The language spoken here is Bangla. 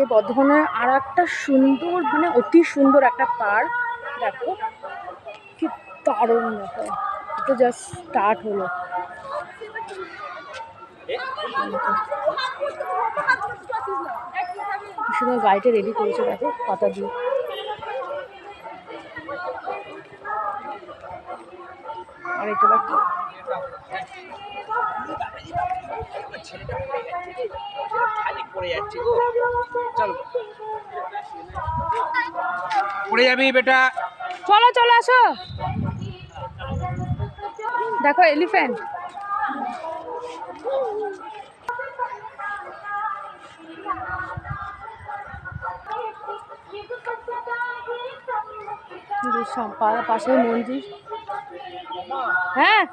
এই বর্ধমানের আর একটা সুন্দর মানে অতি সুন্দর একটা পার্ক। দেখো কি দারুণ, দেখো এটা জাস্ট স্টার্ট হলো। সুন্দর গাড়িটা রেডি করেছে, দেখো পাতা দিয়ে। আর এটা বাকি পড়ে যাবি বেটা। চলো চলো আসো, দেখো এলিফ্যান্ট। পাশে মন্দির। হ্যাঁ